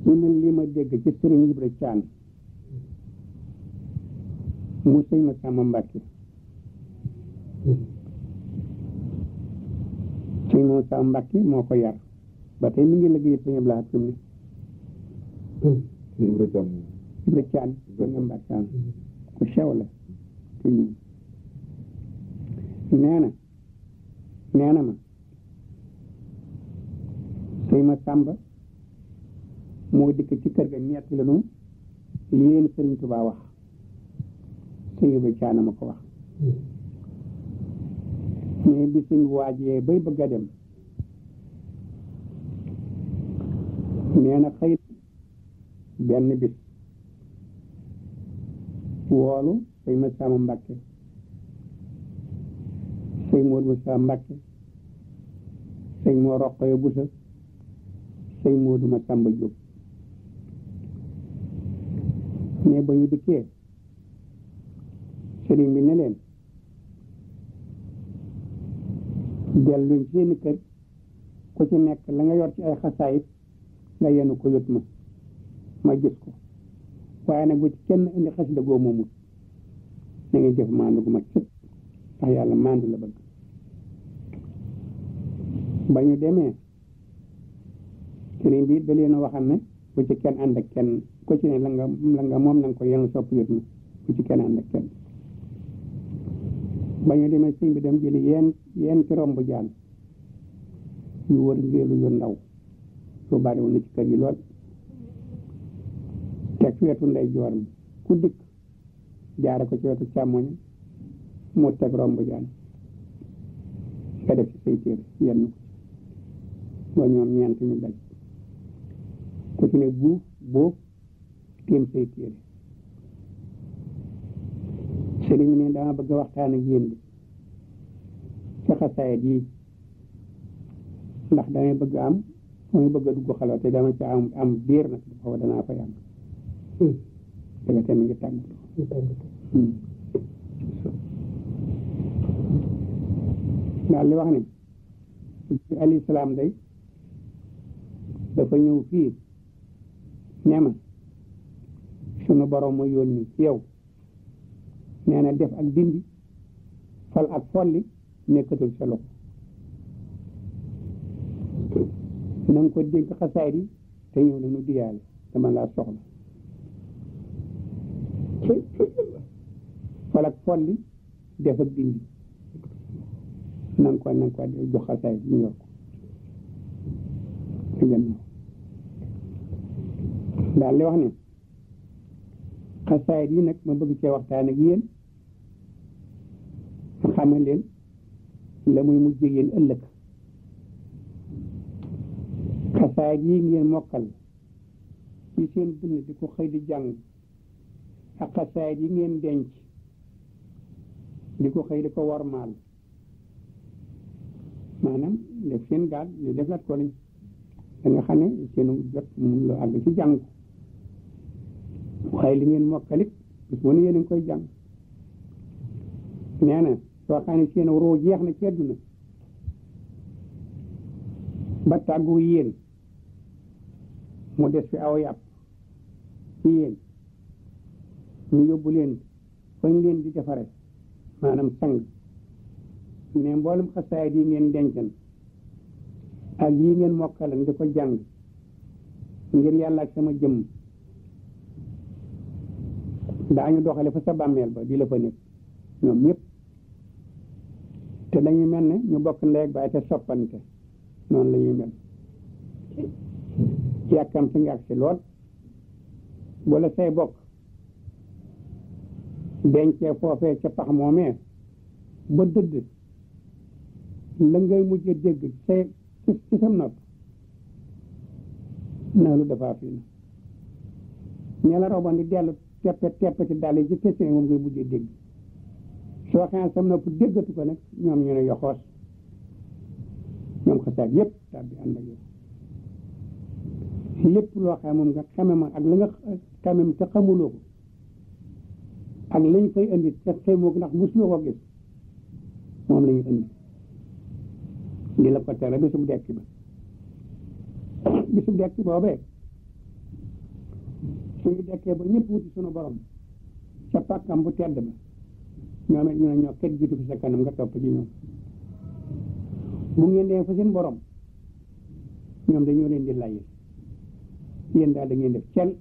ñu mel li ma dégg ci sëriñ Ibra Caan mu sëñ ma Sàmba Mbàkke sëñ moo Sàmba Mbàkke moo ko yar ba tey mi ngi liggéey sëñ Abdou Lahad fi mu ne Ibra Caan sëñ Mbàkke ku sew la ci ñun nee na ma sëñ ma Sàmba moo dikk ci kër ga netti la nu yéen sëriñ Tuubaa wax sëñ Ibra Caan ma ko wax mais bi sëñ waajee bay bëgg a dem nee na xëy benn bis woolu sëñ ma Sàmba Mbàkke sëñ Moodu Musaa Mbàkke sëñ moo Roqaya Busa sëñ Moodu ma Sàmba Jóob mais ba ñu dikkee sëriñ bi ne leen delluñ seeni kër ku ci nekk la nga yor ci ay xasaayit nga yenu ko yot ma gis ko waaye nag bu ci kenn indi xasida goo moomut na ngeen def maandu gu ma sëpp ndax yàlla maandu la bëgg ba ñu demee sëriñ bi da leen a waxal ne bu ci kenn ànd ak kenn ku ci ne la nga moom na nga ko yenu sopp yot ma bu ci kenn ànd ak kenn ba ñu demee sëñ bi dem jëli yeen ci romb jaan ñu wër ngéelu yu ndaw lu bari woon na ci kër yi lool teg ci wetu ndey joor mi ku dikk jaare ko ci wetu càmmoñ mu teg romb jaan nga def ci say téere yenn ko ba ñoom ñeent ñu daj ku ci ne buuf boof téem say téere sëriñ ne dama bëgg a waxtaan ak yéen bi ci xasaayid yi ndax damay bëgg bëgg a dugg xalwa te dama ci am biir nag xaw danaa fa yàgg dëgg te mi ngi tàggatu daal li wax ne alayhi salaam day dafa ñëw fii ne ma sunu borom ma yónni ci yow nee na def ak dindi fal ak folli nekkatul sa loxo na nga ko dénk xasaayid yi te ñëw na nu diyaale dama laa soxla fal ak folli def ak dindi na nga ko jox xasaayid yi ñu yor ko daal li wax ne xasaayid yi nag ma bëgg cee waxtaan ak yéen ma xamal leen la muy mujj yéen ëllëg xasaayid yi ngeen mokkal ci seen dund di ko xëy di jàng ak xasaayid yi ngeen denc di ko xëy di ko wormaal maanaam def seen gaal li def lat ko lañ da nga xam ne seenu jot mun la àgg ci jàng xëy li ngeen mokkalit bis mu ne yéen a ngi koy jàng nee na soo xam ne seen roo jeex na ci àdduna ba tàggu yéen mu des fi aw yàpp ci yéen ñu yóbbu leen fañ leen di defare maanaam sang ne mboolem xasaayid yi ngeen dencan ak yi ngeen mokkalan di ko jàng ngir yàlla ak sama jëmm daañu doxale fa sa bàmmeel ba di la fa nekk ñoom ñëpp te dañuy mel ne ñu bokk ndey ak baay te soppante noonu la ñuy mel yàkkam si nga ak si lool wala say bokk dencee foofee ca pax moomee ba dëdd la ngay mujj dégg ci sam nopp naa lu defaa fii na ña la roban di dellu tepp ci dàll yi ci tesee moom ngay mujj dégg soo xamee sam nopp déggatu ko nag ñoom ñu ne yoxoos ñoom xasaat yëpp tàbbi ànd ak yow lépp loo xam moom nga xame ma ak la nga xamem te xamuloo ko ak lañ fay indi te xamoo ndax musuloo ko gis moom la ñu indi di la ko tere bisub dekk ba bisub dekk boobee suñu dekkee ba ñëpp wuti suñu borom ca pàkkam bu tedd ba ñoom it ñu ne ñoo ket jiitu fi sa kanam nga topp ci ñoom bu ngeen dee fa seen borom ñoom dañoo leen di layee yéen daal da ngeen def cel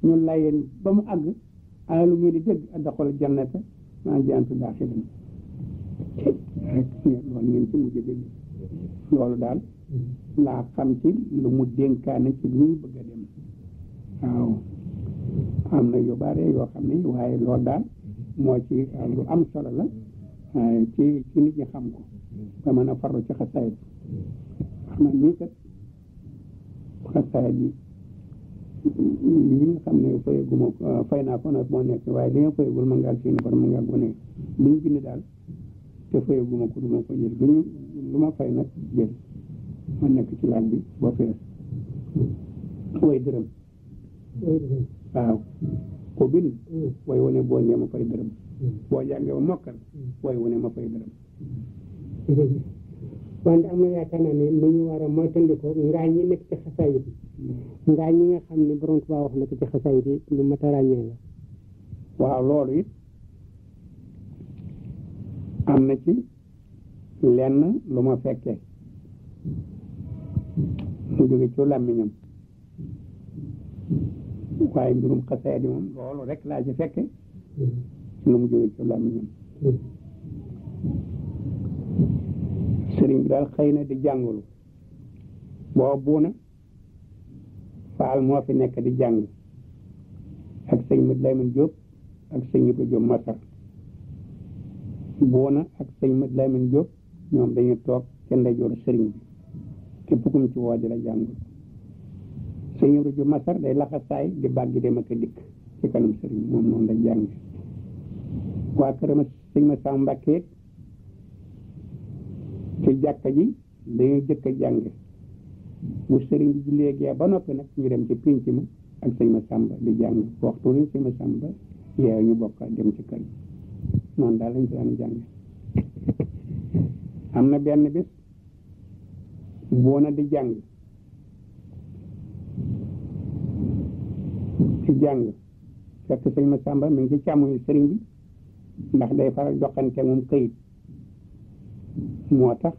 ñu layeen ba mu àgg ana lu ngeen di dégg adxulul jannata maa jantu daaxilan rek loolu ngeen ci mujj dégg loolu daal laa xam ci lu mu dénkaane ci bi muy bëgg a dem waaw am na yu bare yoo xam ne waaye loolu daal moo ci lu am solo la ci nit ñi xam ko ba mën a farlu ci xasaayid xam na nii kat xasaayid yi nga xam ne fayaguma fay naa ko nag moo nekk waaye li nga fayagul ma ngaa seen far ma ngaa gone lu ñu bind daal te fayaguma ko du ma ko jël lu ma fay nag jël ma nekk ci laaj bi boo fees way dërëm waaw ko bind way wane boo ñee ma fay dërëm boo jàngee ba mokkal way wane ma fay dërëm wante am na yaakaar naa ne lu ñu war a moytandikoo ngaañ ñi nekk ci xasaayid yi ngaañ ñi nga xam ne borom Tuubaa wax na ko ci xasaayid yi lu mat a ràññee la waaw loolu it am na ci lenn lu ma fekkee mu jóge ci làmmiñam waaye mbirum xasaayid yi moom loolu rek laa ci fekke lu mu jóge ci làmmiñam sëriñ bi daal xëy na di jàngulu boo buuna faal moo fi nekk di jàng ak sëñ Mat Lamin Jóob ak sëñ Ibra Jóob Masar buuna ak sëñ Mat Lamin Jóob ñoom dañu toog ca ndeyjooru sëriñ bi képp kum ci woo di la jàngul sëñ Ibra Jóob Masar day laxasaay di bàggi dem ak a dikk ci kanam sëriñ moom noonu la jàng waa këram sëñ ma Sam Mbàkke ci jàkka ji dañuy jëkk a jàng bu sëriñ bi jullee gee ba noppi nag ñu dem ci pénc ma ak sëñ ma Sàmba di jàng waxtu ni sëñ ma Sàmba yeew ñu bokk dem ci kër noonu daal lañ ko daan jàng am na benn bis boona di jàng fekk sëñ ma Sàmba mi ngi ci càmmoñu sëriñ bi ndax day faral joxante moom këyit moo tax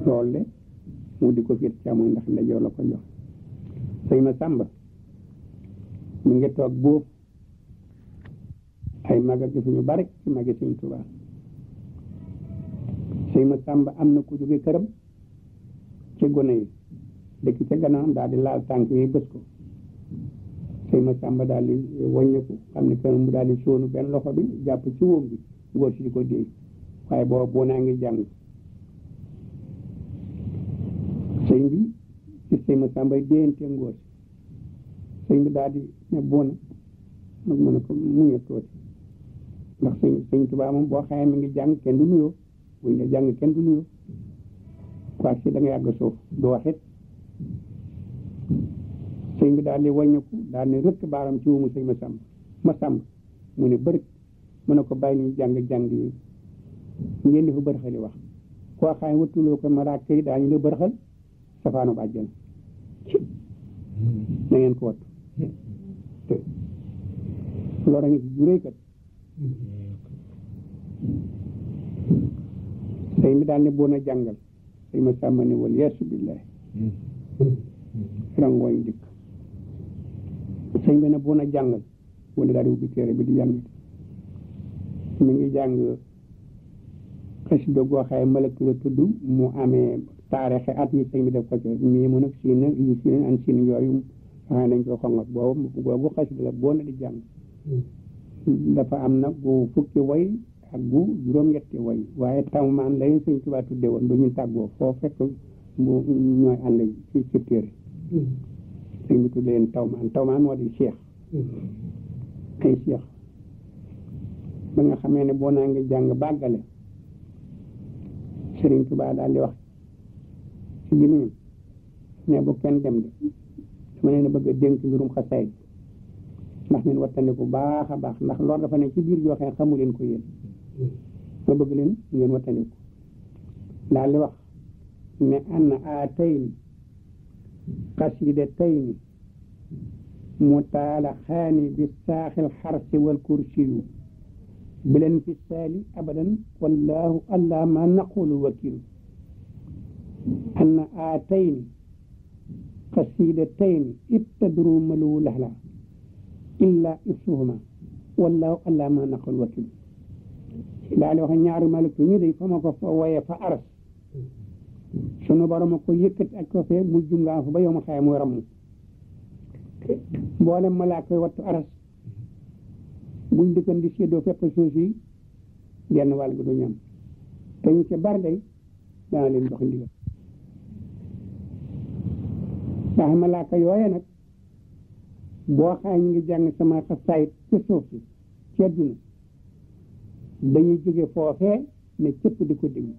loolu de mu di ko fiit càmmoñ ndax ndeyjoor la ko jox sëñ ma Sàmba mi ngi toog boobu ay maga gi fu ñu bari ci magi sëñ Tuubaa sëñ ma Sàmba am na ku jóge këram ci gone yi dëkk ca gannaaw daal di laal tànk yi bës ko sëñ ma Sàmba daal di wàññeeku xam ne kenn mu daal di sóonu benn loxo bi jàpp ci wóom bi ngóor si di ko déy waaye boobu boo naa ngi jàng sëñ bi ci sëñ ma Sàmba déyante ngóor si sëñ bi daal di ne boona nag mu ne ko muñe tuuti ndax sëñ Tuubaa moom boo xamee mi ngi jàng kenn du nuyoo buñ ne jàng kenn du nuyoo quoi si da nga yàgg suuf du waxit sëñ bi daal di wàññeeku daal ne rëkk baaram ci wumu sëñ ma Sàmba mu ne bëri mu ne ko bàyyi ñu jàng yi ngeen di fa bërxali wax koo xam ne wattuloo ko malaaka yi daañu la bërxal safaanu bàjjana na ngeen ko wattu loolu a ngi ci juréy kat sëñ bi daal ne boon a jàngal sëñ ma Sàmba ne wal yeesu billahi rangooñ dikk sëñ bi ne boon a jàngal wala daal di ubbi téere bi di jàng mi ngi jàng xasida goo xaye malak la tudd mu amee taarixi at yi sëñ bi def ko ci mii mu nag siin yu siin an siin yooyu xaye dañ koy xongat boobu xasida la boo na di jàng dafa am nag gu fukki way ak gu juróom-ñetti way waaye tawmaan lañu sëñ Tuubaa tudde woon du ñu tàggoo foo fekk mu ñooy ànd ci téere sëñ bi tudde leen tawmaan moo di cheikh ay cheikh ba nga xamee ne boo naa ngi jàng bàggale Sëriñ Tuubaa daal di wax ci gémmiñam ne bu kenn dem de dama leen a bëgg a dénk mbirum xasaayid ndax ngeen wattandiku baax a baax ndax loolu dafa ne ci biir joo xam ne xamu leen ko yéen ma bëgg leen ngeen wattandiku daal di wax ne anna aatayni xasidatayni mutaalaxaani bi saaxil xarsi wal kursiyu bilen fi saali abadan wallahu allah ma naqulu wakilu anna aatayni qasidatayn ibtadru malu lahla illa ifsuhuma wallahu allah ma naqul wakil daal di wax ñaari malatu ñu day fa ma ko fa woyee fa aras sunu borom a ko yëkkati ak ko fee mu jungaa fa ba yow ma xaye muy ramm mboolem malaaka yi wattu aras buñ dëkkan di séddoo fépp suuf yi genn wàll gi du ñam te ñu ca bari day dana leen dox ndigal ndax malaaka yooye nag boo xaay ñu ngi jàng sama xasaayit ci suuf si ci àdduna dañuy jóge foofee ne cëpp di ko déglu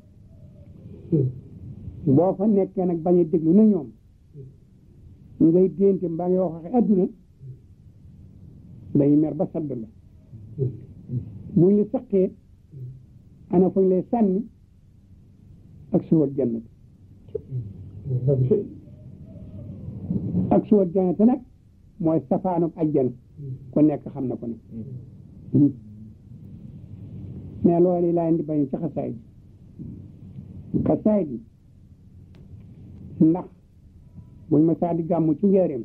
boo fa nekkee nag bañ a déglu na ñoom ngay dénte mbaa ngi wax waxe àdduna dañuy mer ba sadd la buñ li saqee ana fuñ lay sànni ak suwal jannat ak suwal jannat nag mooy safaanum ajjana ku nekk xam na ko nag mais loolu laa indi bañ ci xasaay bi ndax buñ ma saa di gàmmu ci njëriñ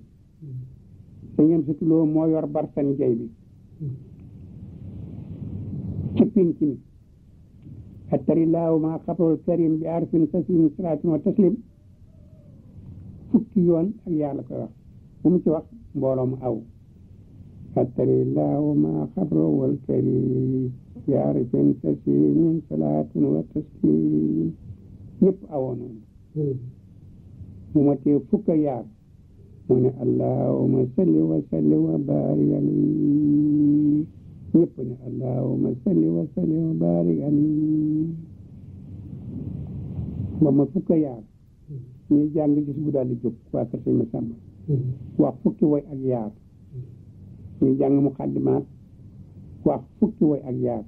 sa ñem situloo moo yor barsan jay bi ci pinc mi attarillaahu ma xabrul karim bi arfin sasin salaatin wa taslim fukki yoon ak yàlla koy wax bu mu ci wax mbooloo mu aw attarillaahu ma xabrul karim bi arfin sasin salaatin wa taslim ñëpp awoon mu ma tee fukk ak yaar mu ne allahumma salli wa salli wa barik alayhi ñëpp ne allahumma salli wa salli wa barik alayhi ba ma fukk ak yaar ñuy jàng gis bu daal di jóg waa kër sëñ Masamba wax fukki woy ak yaar ñuy jàng muqaddimaat wax fukki woy ak yaar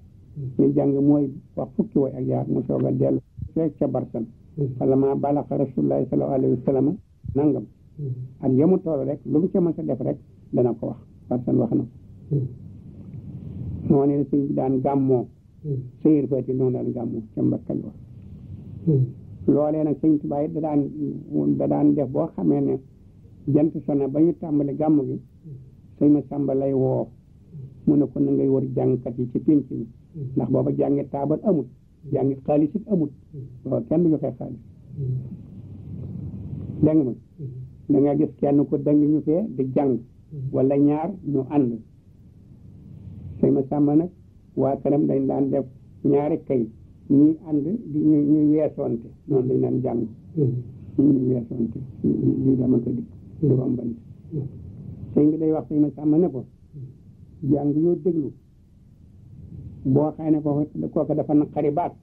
ñuy jàng mooy wax fukki woy ak yaar mu soog a dellu fekk ca barsan wala ma balaxa rasulullahi sallallahu alayhi wa sallam nangam ak yemu toll rek lu mu ca mën a def rek dana ko wax barsan wax na ko noonu la sëñ bi daan gàmmoo sëyir fati noonu daan gàmmoo ca mbakkal wax loolee nag sëñ Tuubaa it da daan def boo xamee ne jant sona ba ñu tàmbali gàmm gi sëñ Masamba lay woo mu ne ko na ngay wër jàngkat yi ci pénc mi ndax booba jàngi taabal amut jàngi xaalis it amut loolu kenn du joxe xaalis dégg ma da nga gis kenn ko dangi ñu fee di jàng wala ñaar ñu ànd sëñ Masamba nag waa këram dañ daan def ñaari kay ñuy ànd di ñuy weesoonte noonu dañ daan jàng ñuy weesoonte ñuy demante dikk du rombante sëñ bi day wax sëñ Masamba ne ko jàng yoo déglu boo xëy ne kooku dafa naqari baat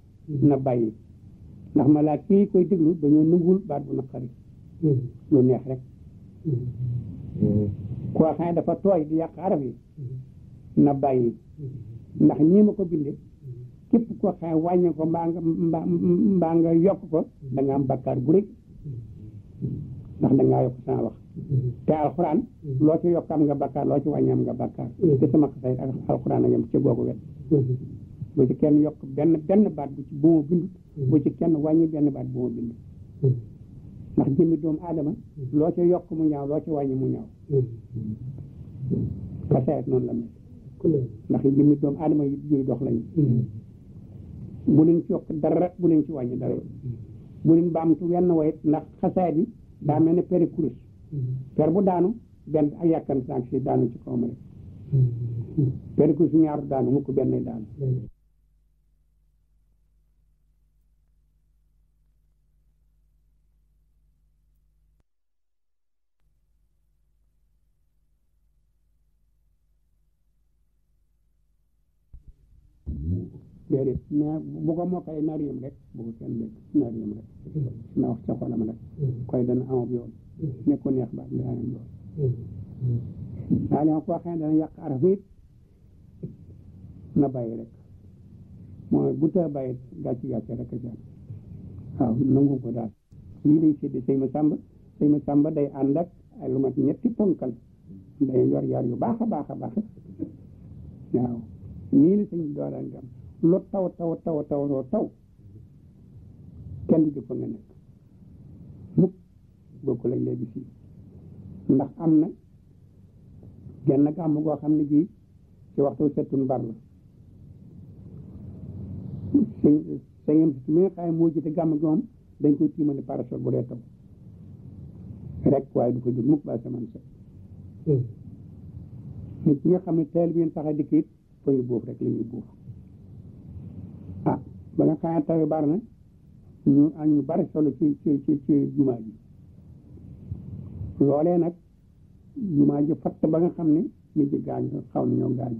na bàyyi ndax malaa kii koy déglu dañoo nungul baat bu naqari lu neex rek koo xëy ne dafa tooy di yàq araf yi na bàyyi ndax ñii ma ko bindee képp koo xëy ne wàññi ko mbaa nga yokk ko da nga am bakkaar bu rëy ndax da ngaa yokk sama wax te alxuraan loo ci yokk am nga bakkaar loo ci wàññi am nga bakkaar te sama xasay ak alxuraan a yem ci googu wet bu ci kenn yokk benn baat bu ma bind bu ci kenn wàññi benn baat bu ma bind ndax jëmmi doomu aadama loo ci yokk mu ñaaw loo ci wàññi mu ñaaw xasayat noonu la mel ndax jëmmi doomu aadama yi juy dox lañu bu leen ci yokk dara bu leen ci wàññi dara bu leen baamtu wenn wayit ndax xasayat yi daa mel ne peri kurus per bu daanu benn ak yàkkan sànq si daanu ci kawam rek peri kurus ñaaru daanu mukk benn daanu déedéet mais bu ko mokkale nariyam rek bu ko kenn dégg nariyam rek na wax ca xolam rek koy dana amab yoon ne ko neex baat dana am yoon daa leen koo xam ne dana yàq araf it na bàyyi rek mooy bu ta bàyyi gàcce rek a jàll waaw nangu ko daal lii lay sédde sëñ Masamba day ànd ak ay lu mat ñetti ponkal dañu yor yar yu baax a baax a baax waaw nii la sëñ bi dooraan gam lu taw kenn du fa nga nekk mukk bokku lañ léegi fii ndax am na genn gàmm goo xam ne gii ci waxtu settun bar la sëñam si mi nga xam ne moo jiite gàmm gi moom dañ koy tiimale parasol bu dee taw rek waaye du ko jóg mukk ba saman set nit ñi nga xam ne teel bi yéen sax a dikk it fa ñu buuf rek la ñuy buuf ah ba nga xam ne taw yi bari na ñu bari solo ci jumaa ji loolee nag jumaa ji fatt ba nga xam ne nit ñi gaañ xaw nañoo gaañ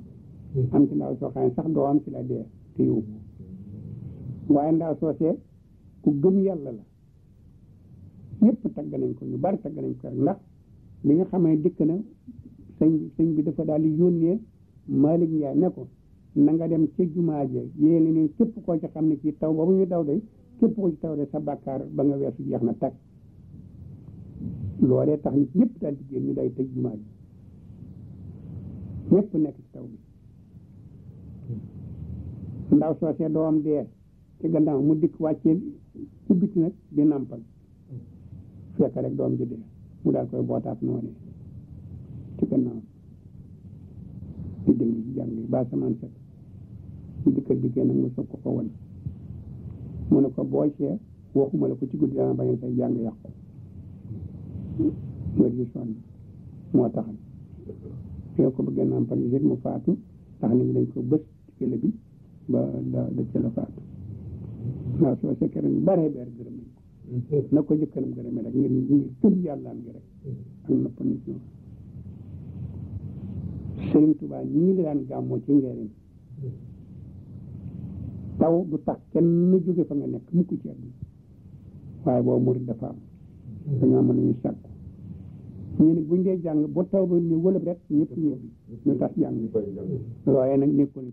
am ci ndaw soo xam ne sax doo am ci la dee te yóbbu waaye ndaw soosee ku gëm yàlla la ñëpp tagg nañ ko ñu bari tagg nañ ko rek ndax li nga xam ne dikk na sëñ bi dafa daal di yónnee Malick Ndiaye ne ko na nga dem ca jumaa ji yéene ne képp koo ci xam ne ci taw boobu ñu daw de képp ko ci taw de sa bàkkaar ba nga weesu jeex na tag loolee tax nit ñëpp daal di génn ñu day tëj jumaa ji ñëpp nekk ci taw bi ndaw soosee doom dee ci gannaaw mu dikk wàccee ci biti nag di nampal fekk rek doom ji dee mu daal koy bootaat noonu ci gannaaw di déglu ci jàng yi ba samaan set bu dikkee nag mu soog ko won mu ne ko boo see waxuma la ko ci guddi dana bañ say jàng yàqu nga di sonn moo taxal yow ko bëggee nampal yi mu faatu tax nit ñi dañ ko bës ci kële bi ba da ca la faatu waaw soo sekkee rek ñu baree beer gërëm nañ ko na ko jëkkanam gërëme rek ngir tudd yàllaam gi rek ak nopp nit ñoo Sëriñ Tuubaa ñii la daan gàmmoo ci njëriñ taw du tax kenn jóge fa nga nekk mukk ci àdduna waaye boobu murid dafa am dañoo mën nañu sàkku ñu ne buñ dee jàng ba taw ba ni wëlëb rek ñëpp ñëbbi ñu tax jàng waaye nag nekkoon